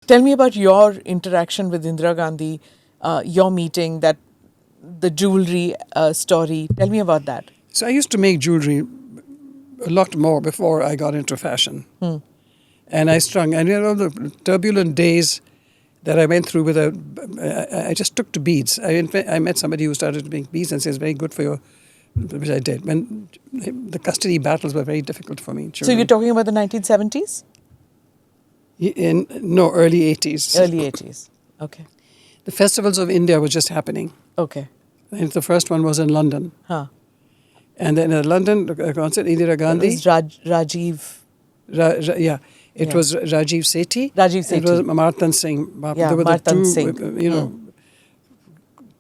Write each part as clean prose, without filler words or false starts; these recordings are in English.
Tell me about your interaction with Indira Gandhi, your meeting, the jewelry story. Tell me about that. So I used to make jewelry a lot more before I got into fashion. And I strung. And the turbulent days that I went through I just took to beads. I met somebody who started to make beads and says, very good for you, which I did. When the custody battles were very difficult for me. So you're talking about the 1970s? Early 80s. Early 80s. Okay. The festivals of India were just happening. Okay. And the first one was in London. Huh. And then in London, the concert, Indira Gandhi. It was Rajiv. It was Rajiv Sethi. Rajiv Sethi. It was Martan Singh. Yeah, there were Martan the Singh. two,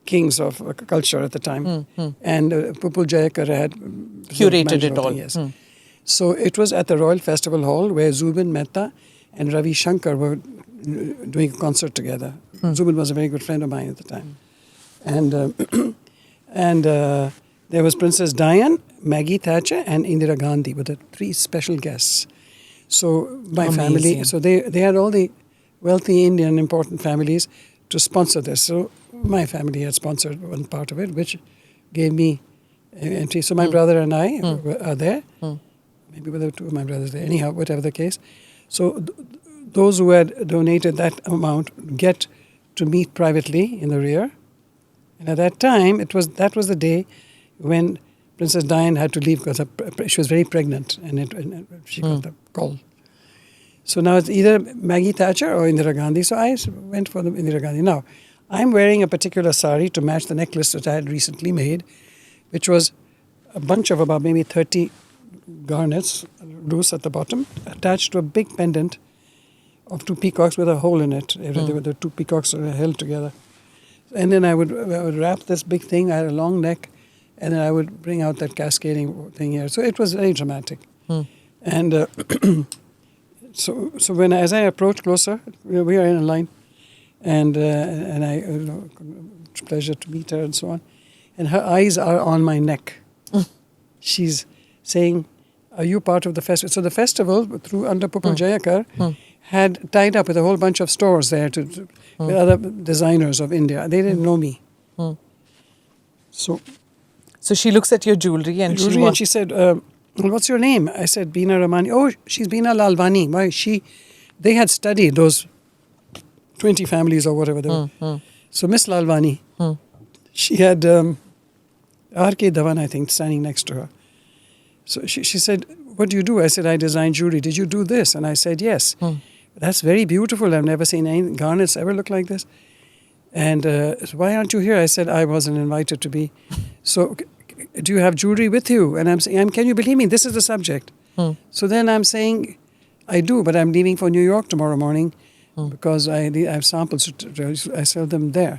kings of culture at the time. And Pupul Jayakar had curated it all. Yes. So it was at the Royal Festival Hall where Zubin Mehta and Ravi Shankar were doing a concert together. Zubin was a very good friend of mine at the time. And there was Princess Diane, Maggie Thatcher, and Indira Gandhi were the three special guests. So my family, so they had all the wealthy Indian important families to sponsor this. So my family had sponsored one part of it, which gave me entry. So my brother and I are there. Maybe there were two of my brothers there. Anyhow, whatever the case. So those who had donated that amount get to meet privately in the rear. And at that time, that was the day when Princess Diane had to leave because she was very pregnant and she got the call. So now it's either Maggie Thatcher or Indira Gandhi. So I went for the Indira Gandhi. Now, I'm wearing a particular sari to match the necklace that I had recently made, which was a bunch of about maybe 30 garnets, loose at the bottom, attached to a big pendant of two peacocks with a hole in it. The two peacocks are held together. And then I would wrap this big thing. I had a long neck, and then I would bring out that cascading thing here. So it was very dramatic. And so as I approached closer, we are in a line, and pleasure to meet her and so on. And her eyes are on my neck. She's saying, "Are you part of the festival?" So the festival, under Pupul Jayakar, had tied up with a whole bunch of stores there with other designers of India. They didn't know me. So she looks at your jewelry and she said, "What's your name?" I said, "Bina Ramani." "Oh, she's Bina Lalwani." Why? They had studied those 20 families or whatever they were. So Miss Lalwani, she had R.K. Dhawan, I think, standing next to her. So she said, "What do you do?" I said, "I design jewelry. Did you do this?" And I said, "Yes." "That's very beautiful. I've never seen any garnets ever look like this." And so why aren't you here? I said, "I wasn't invited to be." "So do you have jewelry with you?" And I'm saying, "Can you believe me? This is the subject." So then I'm saying, "I do, but I'm leaving for New York tomorrow morning because I have samples. I sell them there."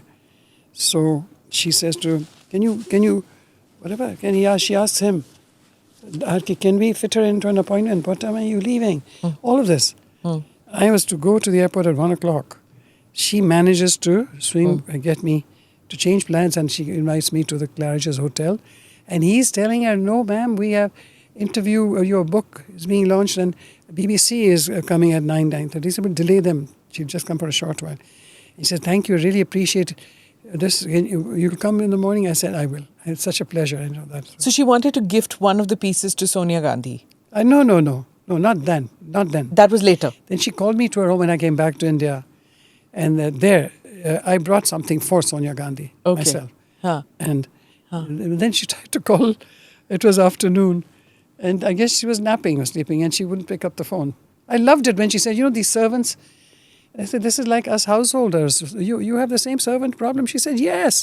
So she says to him, can you, whatever, she asks him, "Can we fit her into an appointment? What time are you leaving?" All of this. I was to go to the airport at 1 o'clock. She manages to get me to change plans, and she invites me to the Claridge's Hotel. And he's telling her, "No, ma'am, we have your book is being launched, and BBC is coming at 9:30. He said, "But delay them. She'll just come for a short while." He said, "Thank you, really appreciate this. You'll come in the morning?" I said, "I will. It's such a pleasure." I know that. So she wanted to gift one of the pieces to Sonia Gandhi? No, not then. That was later? Then she called me to her home when I came back to India. And I brought something for Sonia Gandhi myself. And then she tried to call. It was afternoon. And I guess she was napping or sleeping, and she wouldn't pick up the phone. I loved it when she said, "These servants." I said, "This is like us householders. You have the same servant problem?" She said, "Yes.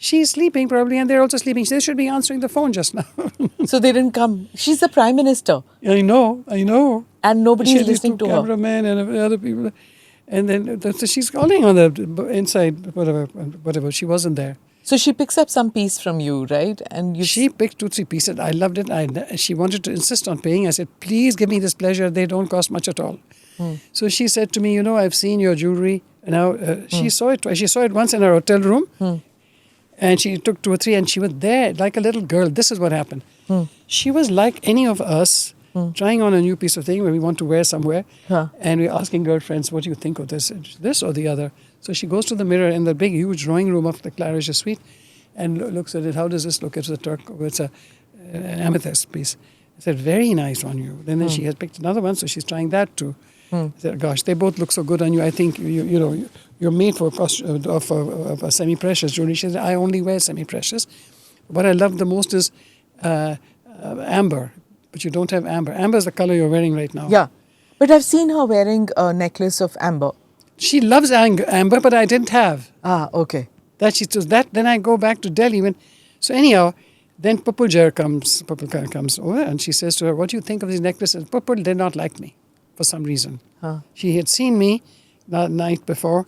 She's sleeping probably, and they're also sleeping. They should be answering the phone just now." So they didn't come. She's the Prime Minister. I know. And nobody's listening to her. Cameramen and other people. And then so she's calling on the inside, whatever. She wasn't there. So she picks up some piece from you, right? And she picked 2-3 pieces. I loved it. She wanted to insist on paying. I said, "Please give me this pleasure. They don't cost much at all." So she said to me, "I've seen your jewelry." Now she saw it. She saw it once in her hotel room, and she took 2 or 3, and she was there like a little girl. This is what happened. She was like any of us trying on a new piece of thing where we want to wear somewhere. Huh. And we're asking girlfriends, what do you think of this or the other? So she goes to the mirror in the big, huge drawing room of the Claridge suite and looks at it. How does this look? It's a it's an amethyst piece. I said, very nice on you. Then she has picked another one, so she's trying that too. I said, gosh, they both look so good on you. I think you're made for a semi-precious jewelry. She said, I only wear semi-precious. What I love the most is amber, but you don't have amber. Amber is the color you're wearing right now. Yeah. But I've seen her wearing a necklace of amber. She loves amber, but I didn't have. Ah, okay. Then I go back to Delhi. So anyhow, then Pupul comes over and she says to her, what do you think of these necklaces? Pupul did not like me for some reason. Huh. She had seen me the night before.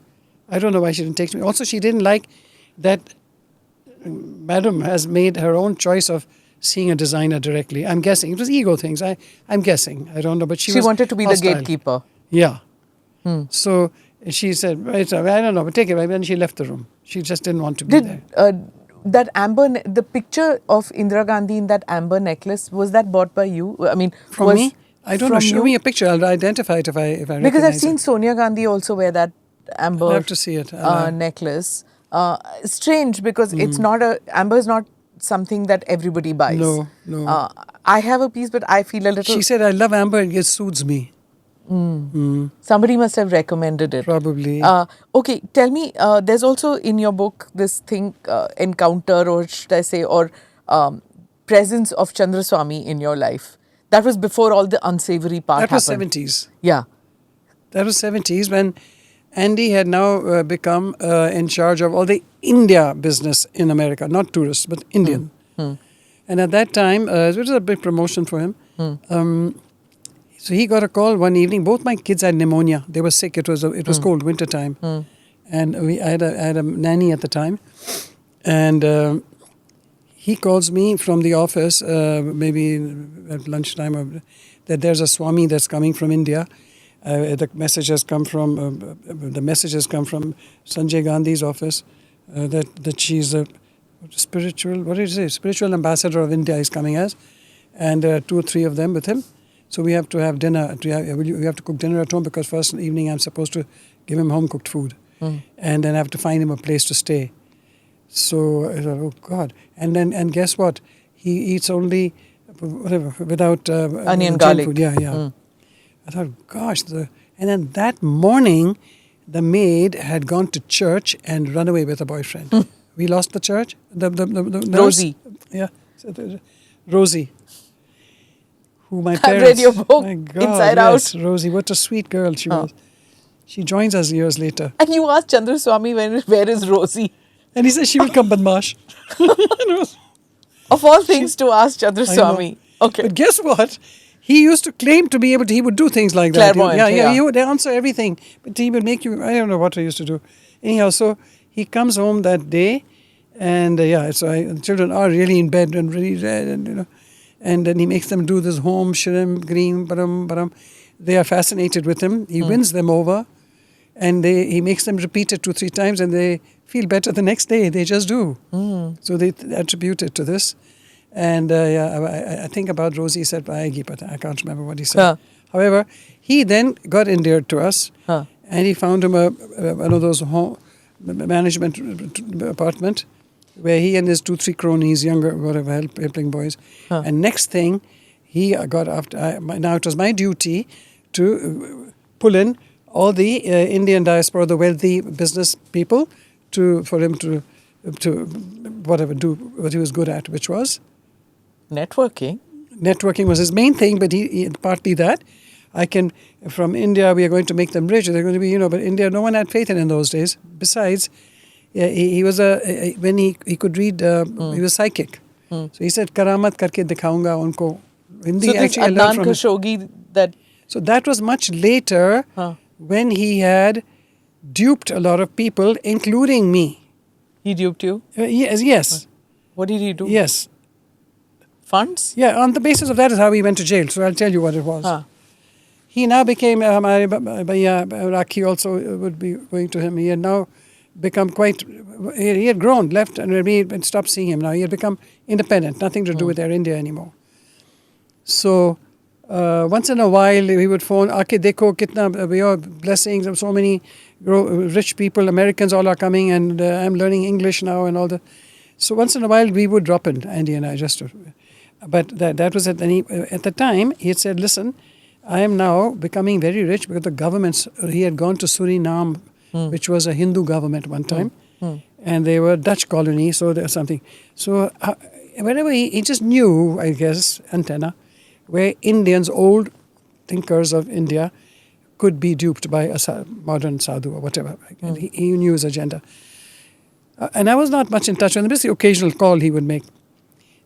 I don't know why she didn't take me. Also, she didn't like that Madam has made her own choice of seeing a designer directly. I'm guessing. It was ego things. I'm guessing. I don't know. But she wanted to be hostile. the gatekeeper. Yeah. So she said, I don't know, but take it. And then she left the room. She just didn't want to be there. That amber, the picture of Indira Gandhi in that amber necklace, was that bought by you? I mean, from me? I don't know. Show me a picture. I'll identify it if I recognize it. Because I've seen Sonia Gandhi also wear that amber I have to see it. necklace. Strange because it's not amber is not something that everybody buys. No. I have a piece, but I feel a little. She said, I love amber. It soothes me. Somebody must have recommended it. Probably. Okay, tell me, there's also in your book this thing, encounter or should I say, or presence of Chandraswamy in your life. That was before all the unsavory part That was happened. 70s. Yeah. That was 70s when Andy had now become in charge of all the India business in America. Not tourists, but Indian. And at that time, it was a big promotion for him. So he got a call one evening. Both my kids had pneumonia. They were sick. It was cold, winter time. And I had a nanny at the time. And he calls me from the office, maybe at lunchtime, that there's a Swami that's coming from India. The message has come from Sanjay Gandhi's office that she's a spiritual ambassador of India is coming as, and 2 or 3 of them with him. So we have to have dinner. We have to cook dinner at home because first evening I'm supposed to give him home cooked food, and then I have to find him a place to stay. So I thought, oh God! And guess what? He eats only without onion, garlic. Food. Yeah. I thought, gosh. And then that morning, the maid had gone to church and run away with a boyfriend. We lost the church. The Rosie. Yeah, Rosie. Who my I've parents. read your book, My God, Inside yes, Out. Rosie, what a sweet girl she was. She joins us years later. And you asked Chandraswamy, where is Rosie? And he says she will come, Badmash. Of all things to ask Chandraswamy. Okay. But guess what? He used to claim to be able to, he would do things like that. Clairvoyant, He would answer everything. But he would make you, I don't know what he used to do. Anyhow, so he comes home that day and so the children are really in bed and really red and, and then he makes them do this home, shrim, green, baram. They are fascinated with him. He wins them over and he makes them repeat it 2-3 times and they feel better the next day. They just do. So they attribute it to this. And I think about Rosie, he said, but I can't remember what he said. However, he then got endeared to us and he found him one of those home management apartment where he and his 2-3 cronies, younger, whatever, helping boys. And next thing, he got after, now it was my duty to pull in all the Indian diaspora, the wealthy business people, for him to whatever, do what he was good at, which was? Networking. Networking was his main thing, but he partly that. From India, we are going to make them rich. They're going to be, but India, no one had faith in those days. Besides, he was when he could read, he was psychic. So he said, "Karamat karke dikhaunga unko." Hindi, So this actually, I learned Adnan from Khashoggi that... So that was much later when he had duped a lot of people, including me. He duped you? Yes. What did he do? Yes. Funds? Yeah, on the basis of that is how he went to jail. So I'll tell you what it was. He now became, Rakhi also would be going to him. He had now become he had grown, left and we stopped seeing him now. He had become independent, nothing to do with Air India anymore. So Once in a while, he would phone, "Aake dekho kitna your blessings, so many rich people, Americans all are coming, and I'm learning English now and all that." So once in a while, we would drop in, Andy and I, just to, but that was at the time, he had said, "Listen, I am now becoming very rich because the governments," he had gone to Suriname, which was a Hindu government one time, and they were Dutch colony, so there's something. So whenever he just knew, I guess, antenna, where Indians, old thinkers of India, could be duped by a modern sadhu or whatever. And he knew his agenda. And I was not much in touch with him. Just the occasional call he would make.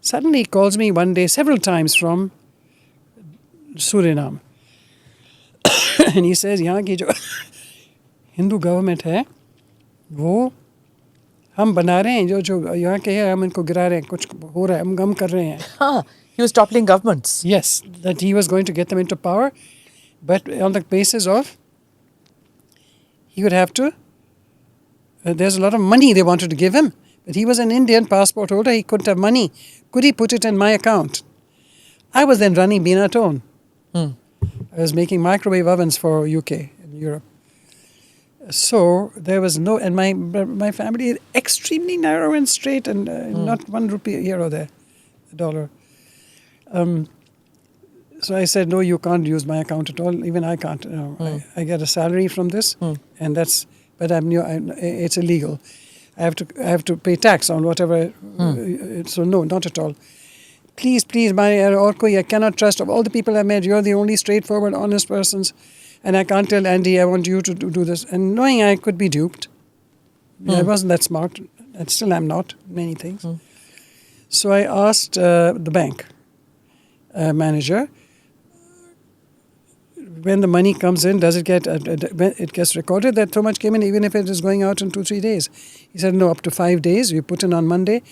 Suddenly he calls me one day several times from Suriname. And he says, यहाँ की जो Hindu government है वो हम बना रहे हैं जो यहाँ के हैं हम इनको गिरा रहे हैं कुछ हो रहा है हम गम कर रहे हैं. He was toppling governments. Yes, that he was going to get them into power, but on the basis of he would have to. There's a lot of money they wanted to give him, but he was an Indian passport holder. He couldn't have money. Could he put it in my account? I was then running Bina Tone. I was making microwave ovens for UK and Europe. So there was no, and my family is extremely narrow and straight, and not 1 rupee here or there, a dollar. So I said, no, you can't use my account at all. Even I can't. I get a salary from this, and that's. But it's illegal. I have to pay tax on whatever. So no, not at all. Please, I cannot trust. Of all the people I met, you're the only straightforward, honest persons. And I can't tell Andy, I want you to do this. And knowing I could be duped, I wasn't that smart. And still I'm not, many things. So I asked the bank manager, when the money comes in, does it get, it gets recorded that so much came in, even if it is going out in 2-3 days? He said, no, up to 5 days. You put in on Monday.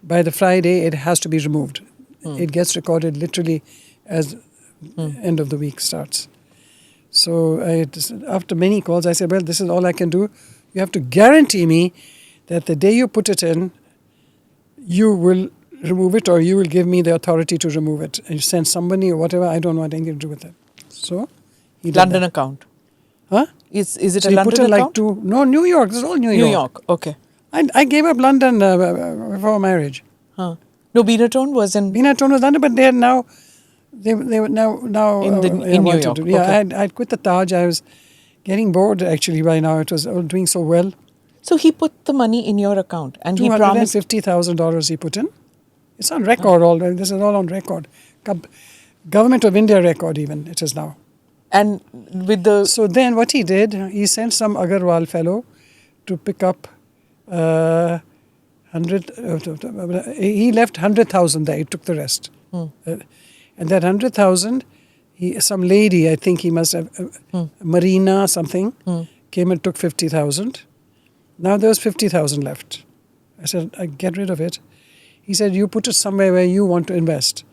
By the Friday, it has to be removed. It gets recorded literally as end of the week starts. So after many calls, I said, well, this is all I can do. You have to guarantee me that the day you put it in, you will remove it or you will give me the authority to remove it. And you send somebody or whatever, I don't want anything to do with it. So he did London that. account. Huh? Is it So a he London put in account? like no, New York. This is all New York. New York. Okay. I gave up London before marriage. Huh. No, Bina Tone was in. Bina Tone was London, but they are now. They were now in New York. Okay. I'd quit the Taj. I was getting bored actually by now. It was doing so well. So he put the money in your account and he promised. $250,000 he put in. It's on record. All this is all on record. Government of India record even it is now. And with the. So then what he did, he sent some Agarwal fellow to pick up 100. He left 100,000 there. He took the rest. And that 100,000, some lady, I think he must have, Marina something, came and took 50,000. Now there was 50,000 left. I said, I get rid of it. He said, you put it somewhere where you want to invest.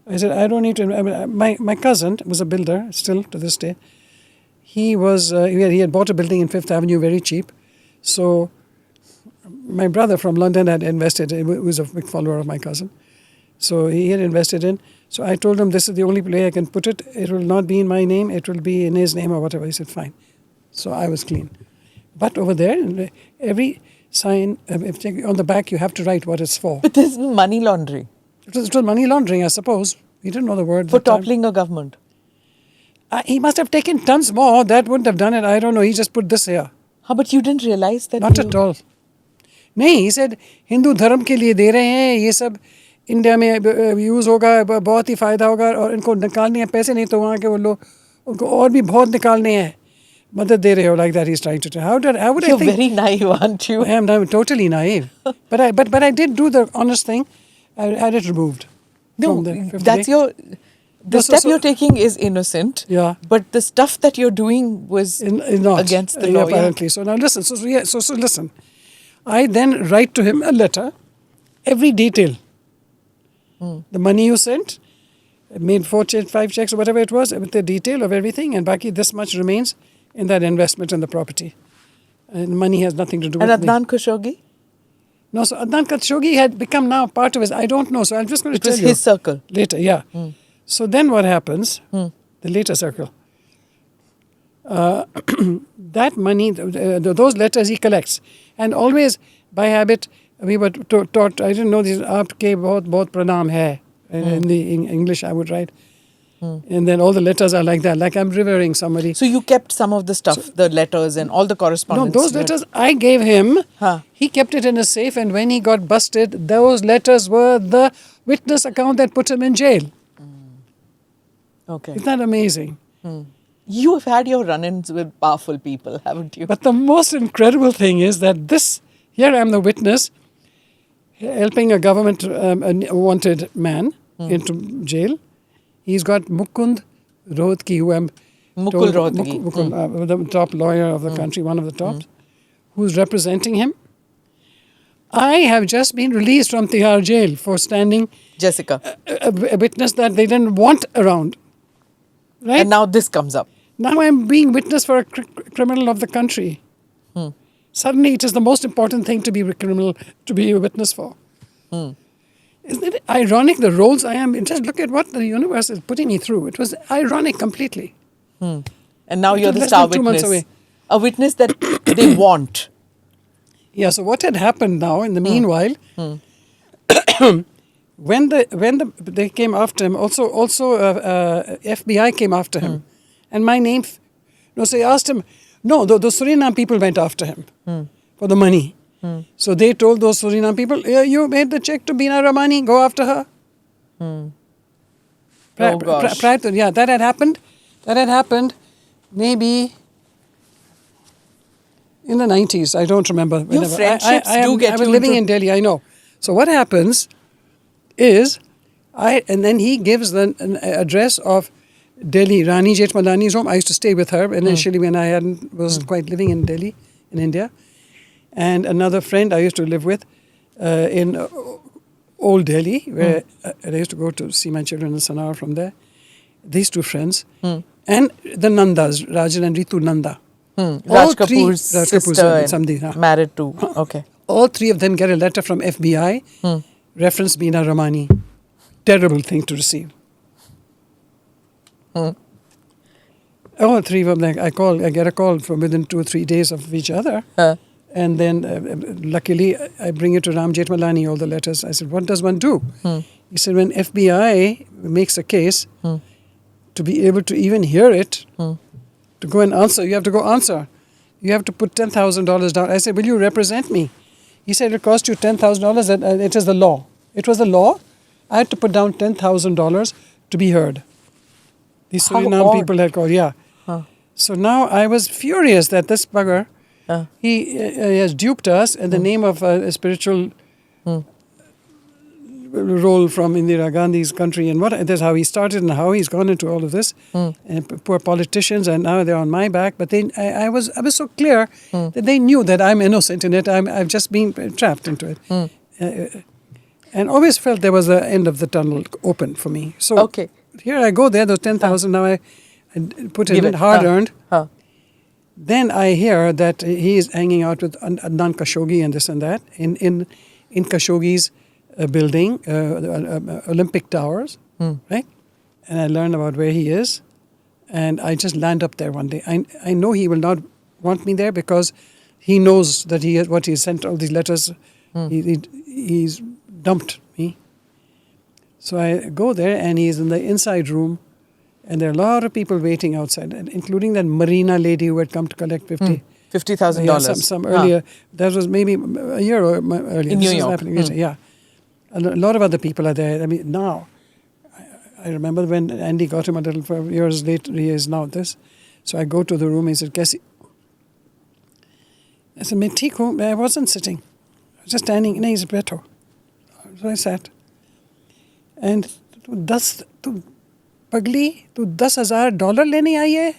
I said, I don't need to. My cousin was a builder, still to this day. He had bought a building in Fifth Avenue very cheap. So my brother from London had invested. He was a big follower of my cousin. So he had invested in. So I told him, this is the only place I can put it. It will not be in my name. It will be in his name or whatever. He said, fine. So I was clean. But over there, every sign, on the back, you have to write what it's for. But this is money laundering. It was money laundering, I suppose. We didn't know the word. For toppling a government. He must have taken tons more. That wouldn't have done it. I don't know. He just put this here. But you didn't realize that? Not at all. नहीं, he said, Hindu धर्म के लिए दे रहे हैं, ये सब India में use होगा, बहुत ही फ़ायदा होगा और इनको निकालने हैं पैसे नहीं तो वहाँ के वो लोग उनको और भी बहुत निकालने हैं मदद दे रहे हो like that he's trying to tell. How would I think? You're very naive, aren't you? I am totally naive. But I did do the honest thing. I had it removed. No, that's day. The step you're taking is innocent. Yeah. But the stuff that you're doing was not against the law. Apparently. Yeah. So now listen. So listen. I then write to him a letter, every detail. The money you sent, made 5 checks or whatever it was, with the detail of everything, and baki this much remains in that investment in the property. And money has nothing to do with it. And Adnan Khashoggi? No, so Adnan Khashoggi had become now part of his, I don't know, so I'm just going to tell you. It was his circle. Later, yeah. So then what happens? The later circle. That money, those letters he collects. And always, by habit, we were taught, I didn't know this, aapke bahut pranam hai. In English, I would write. And then all the letters are like that, like I'm revering somebody. So you kept some of the stuff, the letters and all the correspondence? No, those letters I gave him. Huh. He kept it in a safe, and when he got busted, those letters were the witness account that put him in jail. Okay. Isn't that amazing? You have had your run-ins with powerful people, haven't you? But the most incredible thing is that here I am the witness, helping a government wanted man into jail. He's got Mukund Rohatgi, who I'm Mukul told- Rohatgi. Mukul, the top lawyer of the country, one of the tops, who's representing him. I have just been released from Tihar jail for standing Jessica. a witness that they didn't want around. Right? And now this comes up. Now I'm being witness for a criminal of the country. Suddenly it is the most important thing to be a criminal, to be a witness for. Isn't it ironic, the roles I am in? Just look at what the universe is putting me through. It was ironic completely. And now you're the less star than 2 months witness. away. A witness that they want. Yeah, so what had happened now in the meanwhile, when they came after him, also FBI came after him. And my name, so I asked him, no, the Suriname people went after him for the money. So they told those Suriname people, you made the check to Bina Ramani, go after her. Oh, gosh. Prior to, that had happened. That had happened maybe in the 90s. I don't remember. Your friendships do get I was you living into- in Delhi, I know. So what happens is, and then he gives an address of Delhi, Rani Jethmalani's home. I used to stay with her initially when I wasn't quite living in Delhi, in India. And another friend I used to live with in Old Delhi, where I used to go to see my children in Sanar from there. These two friends. And the Nandas, Rajan and Ritu Nanda. Raj Kapoor's sister married to. Okay. All three of them get a letter from FBI, reference Bina Ramani. Terrible thing to receive. All three of them, I get a call from within 2 or 3 days of each other. And then luckily I bring it to Ram Jethmalani, all the letters. I said, what does one do? He said, when FBI makes a case, to be able to even hear it, to go and answer, you have to go answer. You have to put $10,000 down. I said, will you represent me? He said, it cost you $10,000. It is the law. It was the law. I had to put down $10,000 to be heard. These How Suriname odd. people had called, So now I was furious that this bugger, he has duped us in the name of a spiritual role from Indira Gandhi's country, and that's how he started and how he's gone into all of this. And poor politicians, and now they're on my back. But I was so clear that they knew that I'm innocent in it. I've just been trapped into it, and always felt there was the end of the tunnel open for me. So here I go there. Those 10,000 now I put in it hard earned. Then I hear that he is hanging out with Adnan Khashoggi and this and that in Khashoggi's building, Olympic Towers, right? And I learn about where he is, and I just land up there one day. I know he will not want me there because he knows that he sent all these letters. He's dumped me. So I go there, and he's in the inside room, and there are a lot of people waiting outside, including that Marina lady who had come to collect $50,000. Some earlier. That was maybe a year earlier. In New York. Happening. Yeah. A lot of other people are there. I mean, now, I remember when Andy got him a little 5 years later, he is now this. So I go to the room, he said, Kaisi? I said, मैं ठीक हूँ. I wasn't sitting. I was just standing. नहीं, he said, बैठो. So I sat. And तू पगली, तू $10,000 लेने आई है?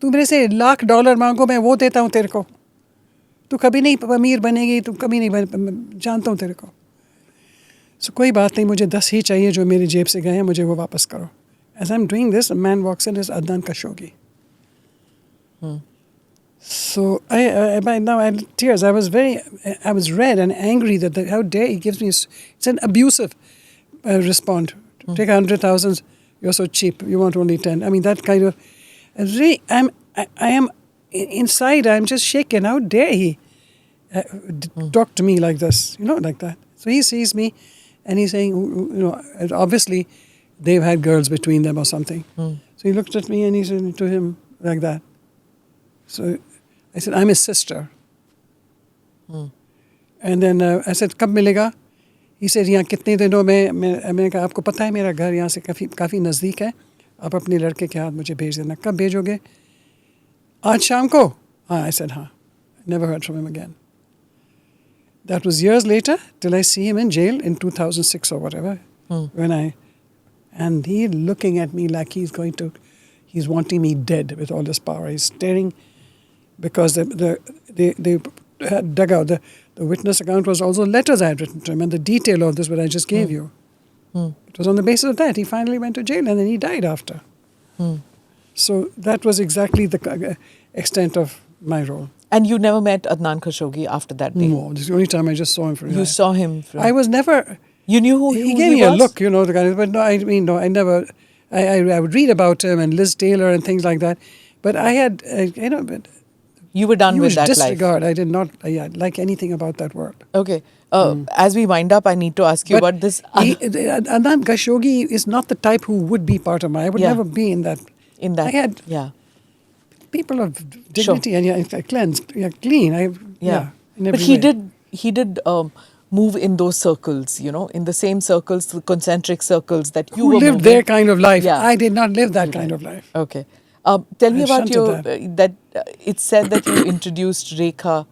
तू मेरे से $1,00,000 मांगो, मैं वो देता हूँ तेरे को. तू कभी नहीं अमीर बनेगी, तू कभी नहीं जानता हूँ तेरे को. So कोई बात नहीं, मुझे 10 ही चाहिए जो मेरी जेब से गए हैं, मुझे वो वापस करो. As I'm doing this, a man walks in, is Adnan Khashoggi. So now I had tears. I was red and angry that how dare he gives me. It's an abusive response. Take 100,000 You're so cheap. You want only 10. I mean, that kind of... I am inside. I'm just shaken. How dare he talk to me like this? Like that. So he sees me, and he's saying, obviously they've had girls between them or something. So he looked at me and he said to him like that. So I said, I'm his sister. And then I said, कब मिलेगा? He said, यहाँ कितने दिनों में? मैंने कहा, आपको पता है मेरा घर यहाँ से काफ़ी नज़दीक है. आप अपने लड़के के हाथ मुझे भेज देना. कब भेजोगे? आज शाम को? I said, हाँ. Never heard from him again. That was years later till I see him in jail in 2006 or whatever. And he looking at me like he's wanting me dead with all this power. He's staring because they had dug out the witness account was also letters I had written to him and the detail of this what I just gave you. It was on the basis of that he finally went to jail and then he died after. So that was exactly the extent of my role. And you never met Adnan Khashoggi after that day? No, this is the only time I just saw him. You saw him? I was never... You knew who he gave me a look, the kind of... But no, I never... I would read about him and Liz Taylor and things like that. But I had, you were done with that disregard. life. I did not like anything about that world. Okay. As we wind up, I need to ask you about this. Adnan Khashoggi is not the type who would be part of I would never be in that. I had people of dignity and clean. But he did move in those circles, in the same circles, the concentric circles that you were lived their kind of life. Yeah. I did not live that kind of life. Okay. Tell me about it's said that you introduced Rekha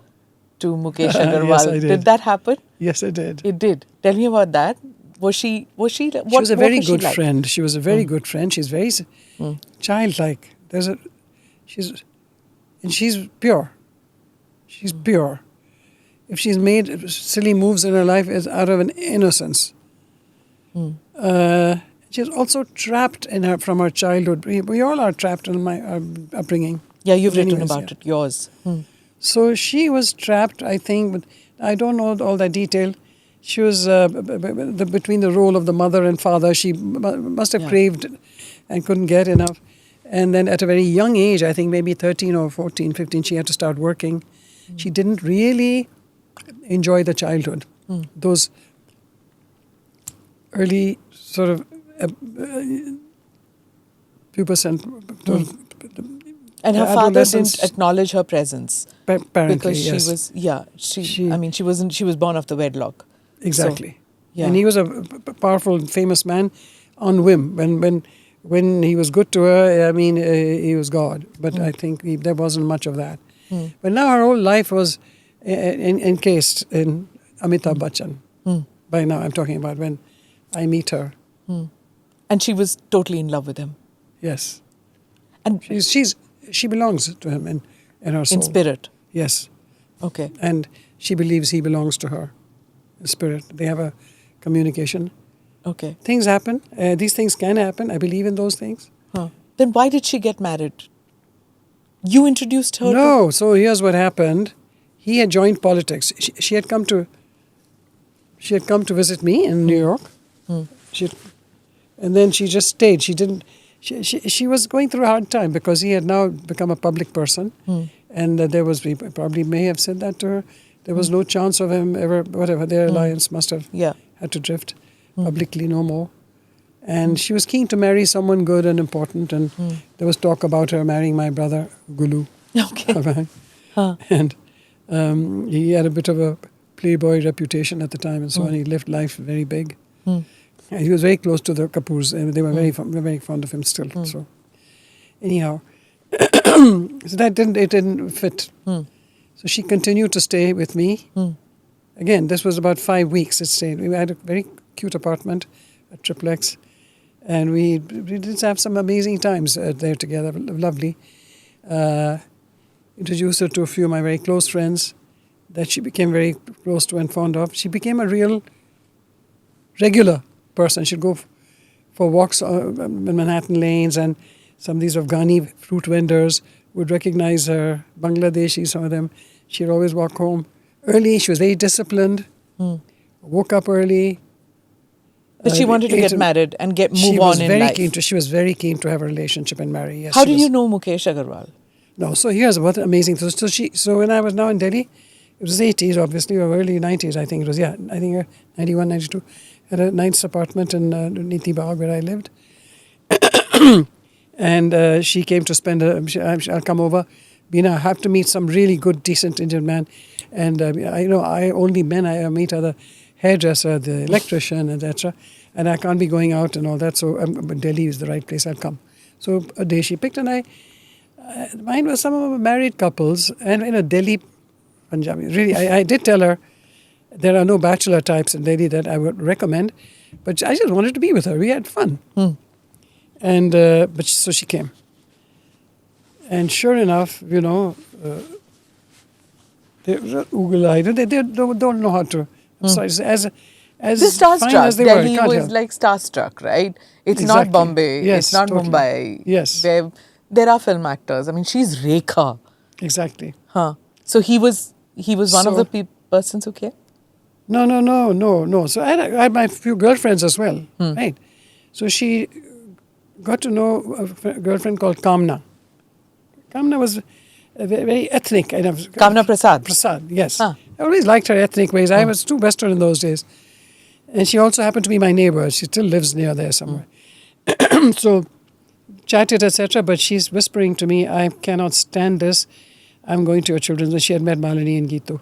to Mukesh Agarwal. Yes, I did. Did that happen? Yes, I did. It did. Tell me about that. Was she She was a very good friend. She was a very good friend. She's very childlike. She's pure. She's pure. If she's made silly moves in her life, it's out of an innocence. She's also trapped from her childhood. We all are trapped in my upbringing. Yeah, you've written about it, yours. So she was trapped, I think, but I don't know all that detail. She was between the role of the mother and father. She must have craved and couldn't get enough. And then at a very young age, I think maybe 13 or 14, 15, she had to start working. She didn't really enjoy the childhood. Those early sort of pubescent... And her father didn't acknowledge her presence. Apparently, because she was born of the wedlock. Exactly. So, and he was a powerful, famous man on whim. When he was good to her, he was God. But I think there wasn't much of that. But now her whole life was encased in Amitabh Bachchan. By now, I'm talking about when I meet her. And she was totally in love with him. Yes. And she belongs to him in her soul. In spirit. Yes. Okay. And she believes he belongs to her in spirit. They have a communication. Okay. Things happen. These things can happen. I believe in those things. Then why did she get married? You introduced her No. So here's what happened. He had joined politics. She had come to visit me in New York. And then she just stayed. She didn't... She was going through a hard time because he had now become a public person. And we probably may have said that to her. There was no chance of him ever, whatever, their alliance must have had to drift publicly no more. And she was keen to marry someone good and important. And there was talk about her marrying my brother, Gulu. Okay. And he had a bit of a playboy reputation at the time and so on. He lived life very big. And he was very close to the Kapoors, and they were very fond of him still. So, anyhow, so it didn't fit. So she continued to stay with me. Again, this was about 5 weeks. It stayed. We had a very cute apartment, a triplex, and we did have some amazing times there together. Lovely. Introduced her to a few of my very close friends that she became very close to and fond of. She became a real regular person. She'd go for walks in Manhattan lanes, and some of these Afghani fruit vendors would recognize her, Bangladeshi, some of them. She'd always walk home early. She was very disciplined, woke up early. But she wanted to get married and move she was on in very life. She was very keen to have a relationship and marry. Yes. How she did was. you know Mukesh Agarwal? No, so here's what amazing. So when I was now in Delhi, it was 80s, obviously, or early 90s, I think it was. Yeah, I think 91, 92. Had a nice apartment in Niti Bagh where I lived. And she came to spend, I'll come over. Bina, I have to meet some really good, decent Indian man. And I only men, I meet other hairdresser, the electrician, etc. And I can't be going out and all that. So but Delhi is the right place, I'll come. So a day she picked, and mine was some of them married couples. And Delhi, Punjabi, really, I did tell her there are no bachelor types in Delhi that I would recommend. But I just wanted to be with her. We had fun. And so she came. And sure enough, they oogle-eyed. They don't know how to. I'm sorry, as This fine starstruck. as they Delhi were. was like starstruck, right? It's Exactly. not Bombay. Yes, it's not totally. Mumbai. Yes. There are film actors. I mean, she's Rekha. Exactly. Huh. So he was one of the persons who came? No. So I had my few girlfriends as well, right? So she got to know a girlfriend called Kamna. Kamna was very ethnic. Kamna Prasad. Prasad, yes. Huh. I always liked her ethnic ways. I was too Western in those days. And she also happened to be my neighbor. She still lives near there somewhere. So chatted, etc. But she's whispering to me, I cannot stand this. I'm going to your children's. And she had met Malini and Geetu.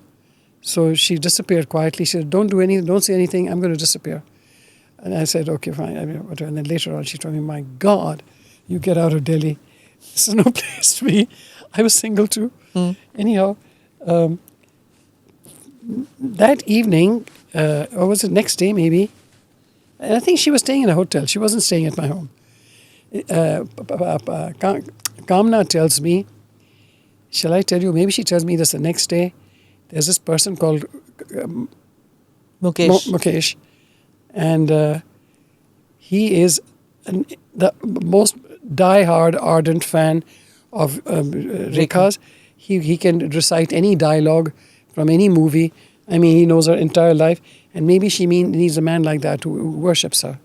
So she disappeared quietly. She said, don't say anything. I'm going to disappear. And I said, okay, fine. And then later on, she told me, my God, you get out of Delhi. This is no place for me. I was single too. Anyhow, that evening, or was it next day maybe? And I think she was staying in a hotel. She wasn't staying at my home. Kamna tells me, shall I tell you? Maybe she tells me this the next day. There's this person called Mukesh. And he is the most die-hard, ardent fan of Rekha's. He can recite any dialogue from any movie. I mean, he knows her entire life. And maybe she needs a man like that who worships her.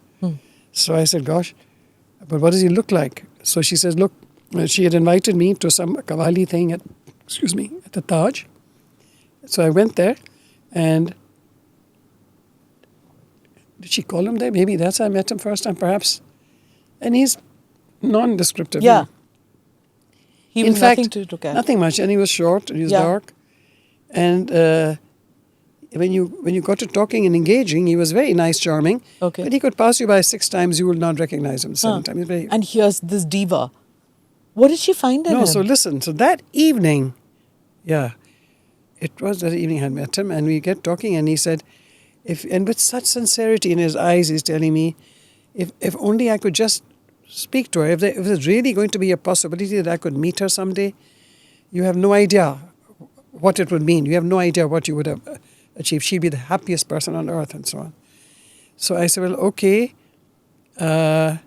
So I said, gosh, but what does he look like? So she says, look, she had invited me to some Qawwali thing at the Taj. So I went there, and did she call him there? Maybe that's how I met him first time, perhaps. And he's non-descriptive. Yeah. He was in fact, nothing to look at. Nothing much. And he was short, and he was dark. And when you got to talking and engaging, he was very nice, charming. Okay. But he could pass you by 6 times, you will not recognize him 7 times. And here's this diva. What did she find in him? No, so listen. So that evening, it was that evening I had met him, and we get talking, and he said, and with such sincerity in his eyes, he's telling me, if only I could just speak to her, if there's really going to be a possibility that I could meet her someday, you have no idea what it would mean. You have no idea what you would have achieved. She'd be the happiest person on earth, and so on. So I said, well, okay. And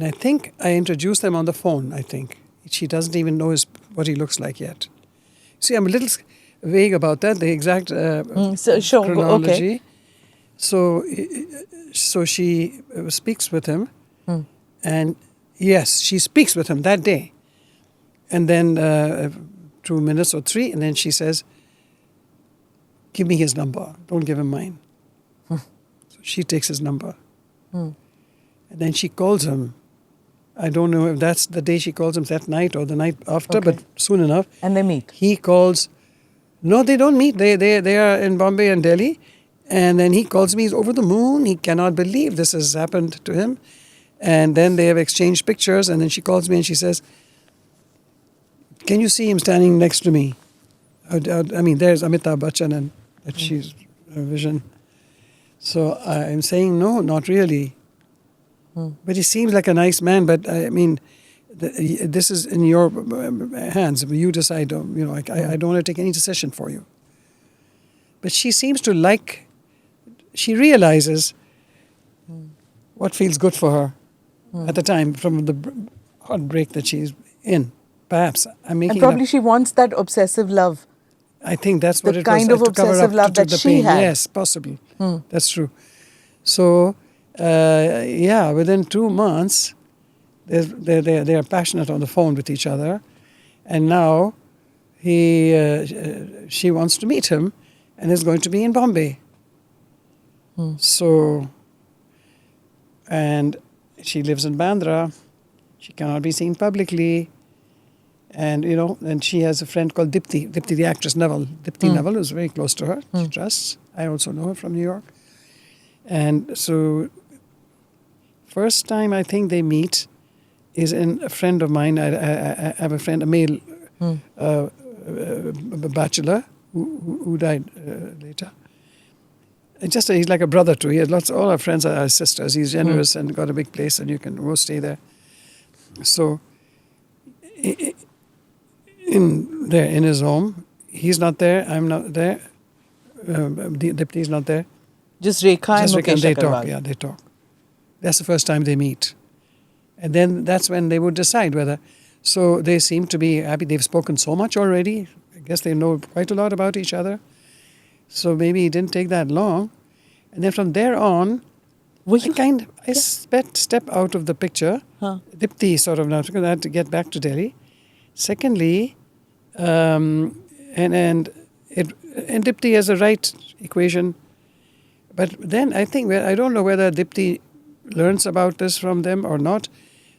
I think I introduced them on the phone, I think. She doesn't even know what he looks like yet. See, I'm a little vague about that, the exact chronology. Okay. So she speaks with him, and yes, she speaks with him that day. And then 2 minutes or 3, and then she says, give me his number, don't give him mine. So she takes his number. And then she calls him. I don't know if that's the day she calls him, that night or the night after, but soon enough. And they meet. He calls. No, they don't meet. They are in Bombay and Delhi. And then he calls me. He's over the moon. He cannot believe this has happened to him. And then they have exchanged pictures. And then she calls me and she says, can you see him standing next to me? I mean, there's Amitabh Bachchan, and she's a vision. So I'm saying, no, not really. But he seems like a nice man. But I mean, this is in your hands. You decide. I don't want to take any decision for you. But she seems to like. She realizes what feels good for her at the time from the heartbreak that she's in. Perhaps I'm making. And probably she wants that obsessive love. I think that's what the it kind was. of obsessive love that she had. Yes, possible. That's true. So Yeah, within 2 months, they are passionate on the phone with each other, and now she wants to meet him, and is going to be in Bombay. So, and she lives in Bandra. She cannot be seen publicly. And, and she has a friend called Dipti, the actress Naval. Dipti Naval, who's very close to her. She trusts. I also know her from New York. And so, first time I think they meet is in a friend of mine. I have a friend, a male bachelor who died later. He's like a brother too. He has all our friends are sisters. He's generous and got a big place, and you can go stay there. So, in his home, he's not there. I'm not there. Dipti is not there. Just Rekha and Mukesh they Agarwal. talk. Yeah, they talk. That's the first time they meet, and then that's when they would decide whether. So they seem to be happy. They've spoken so much already. I guess they know quite a lot about each other. So maybe it didn't take that long. And then from there on, I step out of the picture. Dipti sort of now, because I had to get back to Delhi. Secondly, and Dipti has the right equation. But then I think, I don't know whether Dipti learns about this from them or not.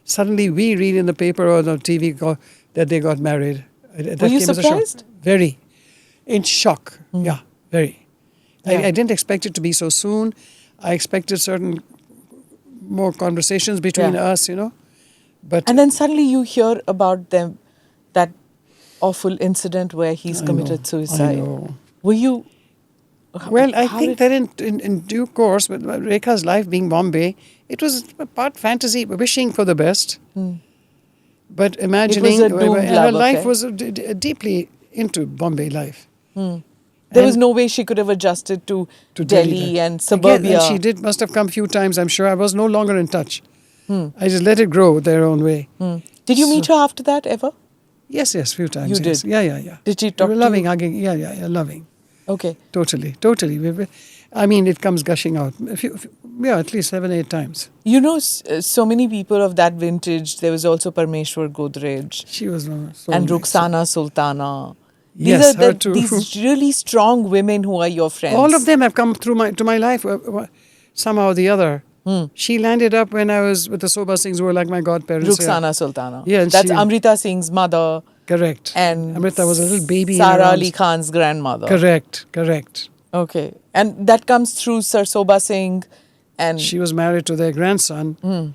Suddenly we read in the paper or the TV that they got married. Were you surprised? Very. In shock. Yeah, very. Yeah. I didn't expect it to be so soon. I expected certain more conversations between us, But and then suddenly you hear about that awful incident where he's committed suicide. I know. Were you... Well, I think that in due course, with Rekha's life being Bombay, it was a part fantasy, wishing for the best, but imagining her life was deeply into Bombay life. There was no way she could have adjusted to Delhi and suburbia. Again, and she must have come a few times, I'm sure. I was no longer in touch. I just let it grow their own way. Did you meet her after that ever? Yes, few times. You did? Yeah. Did she talk to you? Loving, hugging. Yeah, loving. Okay. Totally. I mean, it comes gushing out. At least 7-8 times. So many people of that vintage. There was also Parmeshwar Godrej. She was so and nice. Rukhsana Sultana. Yes, her too. These really strong women who are your friends. All of them have come to my life somehow or the other. She landed up when I was with the Sobha Singhs, who were like my godparents. Rukhsana Sultana. Yeah, that's Amrita Singh's mother. Correct. And Amrita was a little baby. Sara Ali Khan's grandmother. Correct. Okay. And that comes through Sir Sobha Singh. And she was married to their grandson.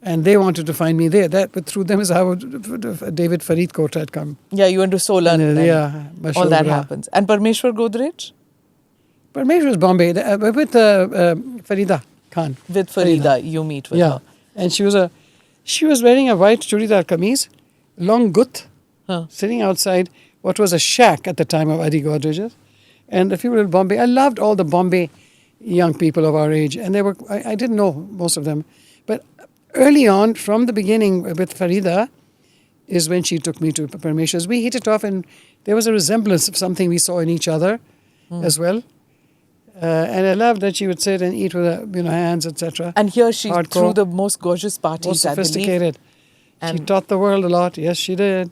And they wanted to find me there. But through them is how David Faridkot had come. Yeah, you went to Solan. All that happens. And Parmeshwar Godrej? Parmeshwar was Bombay with Farida Khan. With Farida, you meet with her. And she was wearing a white churidar kameez, long gut, sitting outside what was a shack at the time of Adi Godrej's. And a few little Bombay. I loved all the Bombay young people of our age. And I didn't know most of them. But early on, from the beginning with Farida, is when she took me to Parmeshwar's. We hit it off, and there was a resemblance of something we saw in each other as well. And I loved that she would sit and eat with her hands, etc. And here she threw the most gorgeous parties, most sophisticated. I believe. She taught the world a lot. Yes, she did.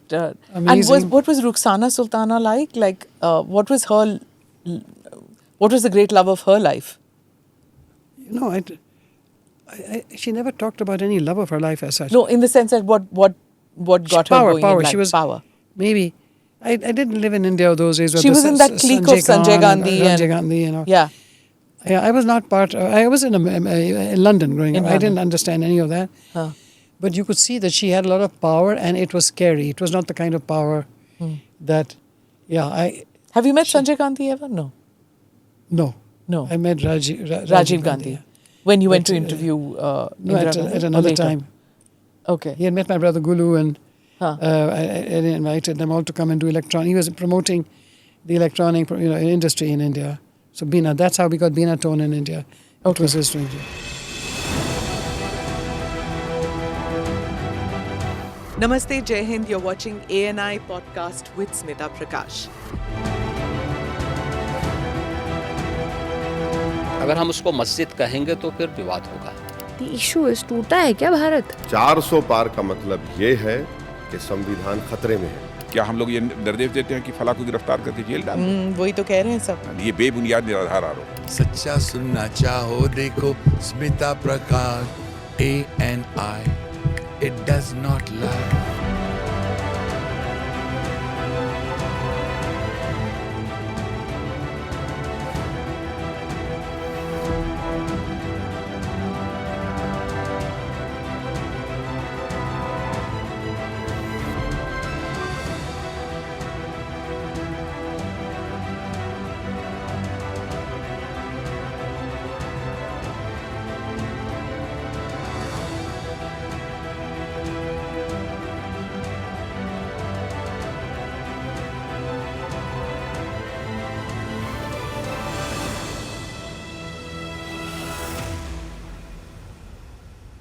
Amazing. And what was Rukhsana Sultana like? What was the great love of her life? She never talked about any love of her life as such. No, in the sense that what got her going in life? She was power. Maybe. I didn't live in India those days. She was in that clique of Sanjay Gandhi. Yeah, I was not part. I was in London growing up. I didn't understand any of that. But you could see that she had a lot of power, and it was scary. It was not the kind of power that. Have you met Sanjay Gandhi ever? No. No. I met Rajiv Gandhi. When you went to interview Indira Gandhi? At another time. Okay. He had met my brother Gulu, and I invited them all to come and do electronic. He was promoting the electronic industry in India. So Bina, that's how we got Bina Tone in India. It was his doing. Namaste, Jai Hind. You're watching ANI podcast with Smita Prakash. अगर हम उसको मस्जिद कहेंगे तो फिर विवाद होगा. The issue is टूटा है क्या भारत? 400 पार का मतलब ये है कि संविधान खतरे में है। क्या हम लोग ये निर्देश देते हैं कि फला को गिरफ्तार करके जेल डाल दें? वही तो कह रहे हैं सब। ये बेबुनियाद निराधार आरोप। सच्चा सुनना चाहो देखो स्मिता प्रकाश ANI, it does not lie.